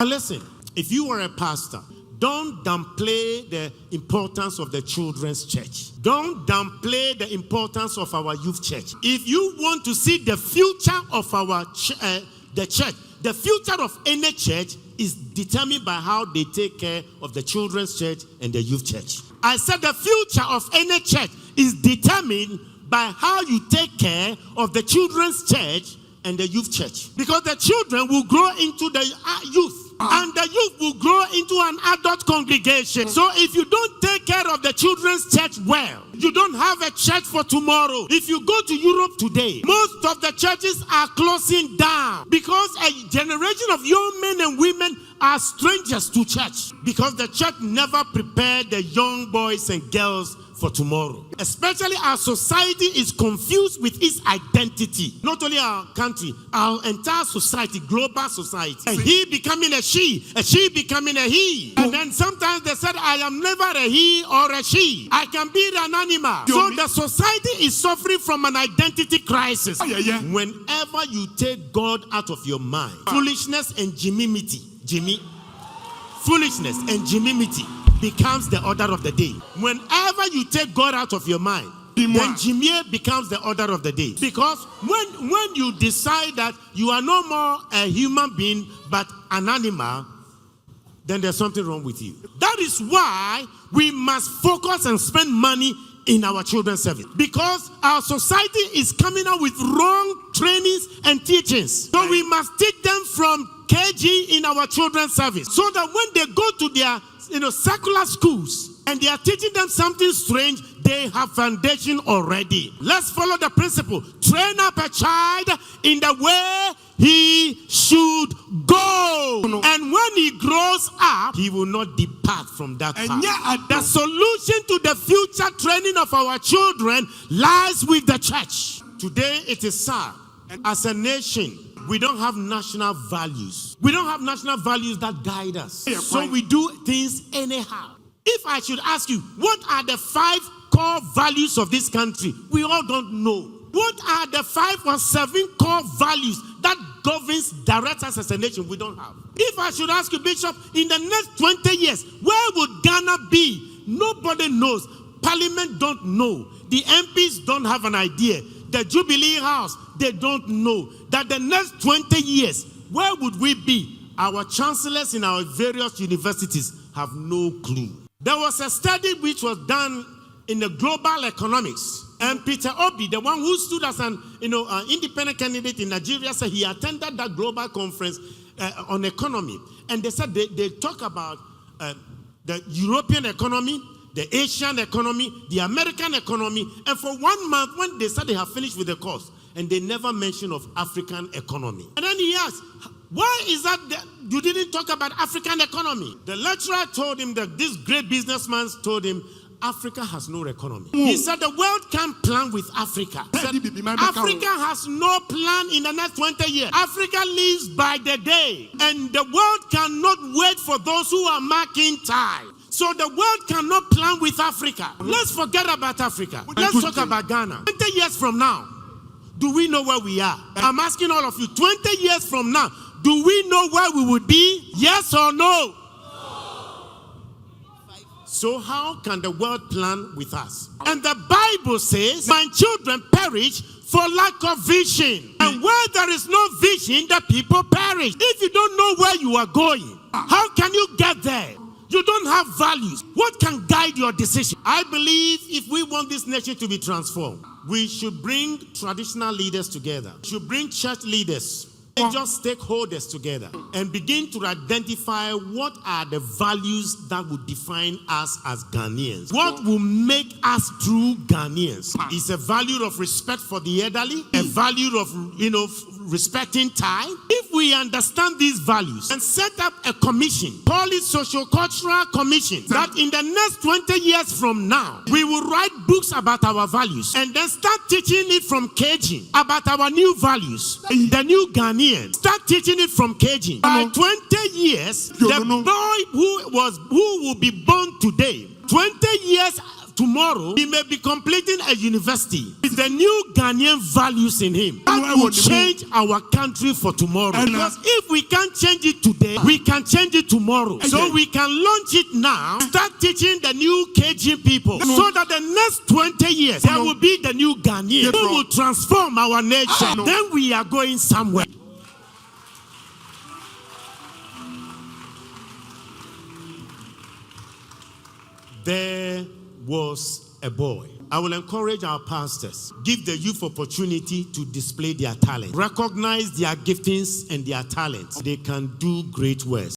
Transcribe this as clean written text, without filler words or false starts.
Listen, if you are a pastor, don't downplay the importance of the children's church. Don't downplay the importance of our youth church. If you want to see the future of our the church, the future of any church is determined by how they take care of the children's church and the youth church. I said the future of any church is determined by how you take care of the children's church and the youth church. Because the children will grow into the youth. And the youth will grow into an adult congregation. So if you don't take care of the children's church well, you don't have a church for tomorrow. If you go to Europe today, most of the churches are closing down because a generation of young men and women are strangers to church. Because the church never prepared the young boys and girls for tomorrow. Especially our society is confused with its identity. Not only our country, our entire society, global society. A he becoming a she becoming a he. And then sometimes they said, I am never a he or a she. I can be an animal. So the society is suffering from an identity crisis. Whenever you take God out of your mind, foolishness and foolishness and jimimity becomes the order of the day. Whenever you take God out of your mind, then Jimmy becomes the order of the day. Because when you decide that you are no more a human being but an animal, then there's something wrong with you. That is why we must focus and spend money in our children's service. Because our society is coming out with wrong trainings and teachings. So we must teach them from KG in our children's service. So that when they go to their secular schools and they are teaching them something strange, they have foundation already. Let's follow the principle. Train up a child in the way he should go. And when he grows up, he will not depart from that path. The solution to the future training of our children lies with the church. Today it is sad. As a nation, we don't have national values. We don't have national values that guide us. So we do things anyhow. If I should ask you, what are the 5 core values of this country? We all don't know. What are the 5 or 7 core values that governs, directs us as a nation? We don't have. If I should ask you, Bishop, in the next 20 years, where would Ghana be? Nobody knows. Parliament don't know. The MPs don't have an idea. The Jubilee House, they don't know. That the next 20 years, where would we be? Our chancellors in our various universities have no clue. There was a study which was done in the global economics. And Peter Obi, the one who stood as an independent candidate in Nigeria, said he attended that global conference on economy. And they said they talk about the European economy, the Asian economy, the American economy. And for 1 month, when they said they have finished with the course, and they never mention of African economy. And then he asked, why is that you didn't talk about African economy? The lecturer told him, that this great businessman told him, Africa has no economy. He said the world can't plan with Africa. He said, Africa has no plan in the next 20 years. Africa lives by the day. And the world cannot wait for those who are marking time. So the world cannot plan with Africa. Let's forget about Africa. Let's talk about Ghana. 20 years from now, do we know where we are? I'm asking all of you, 20 years from now, do we know where we would be? Yes or no? So how can the world plan with us? And the Bible says, my children perish for lack of vision. And where there is no vision, the people perish. If you don't know where you are going, how can you get there? You don't have values. What can guide your decision? I believe if we want this nation to be transformed, we should bring traditional leaders together. We should bring church leaders, just stakeholders together, and begin to identify what are the values that would define us as Ghanaians. What will make us true Ghanaians is a value of respect for the elderly, a value of, respecting time. If we understand these values and set up a commission, call it socio-cultural commission, that in the next 20 years from now, we will write books about our values and then start teaching it from KG about our new values, the new Ghanaian. Start teaching it from KG. By 20 years, the boy who will be born today, 20 years tomorrow he may be completing a university with the new Ghanaian values in him. That will change our country for tomorrow. Because if we can't change it today, we can change it tomorrow. So we can launch it now, start teaching the new Cajun people, so that the next 20 years there will be the new Ghanaian who will transform our nation. Then we are going somewhere. There was a boy. I will encourage our pastors, give the youth opportunity to display their talent. Recognize their giftings and their talents. They can do great works.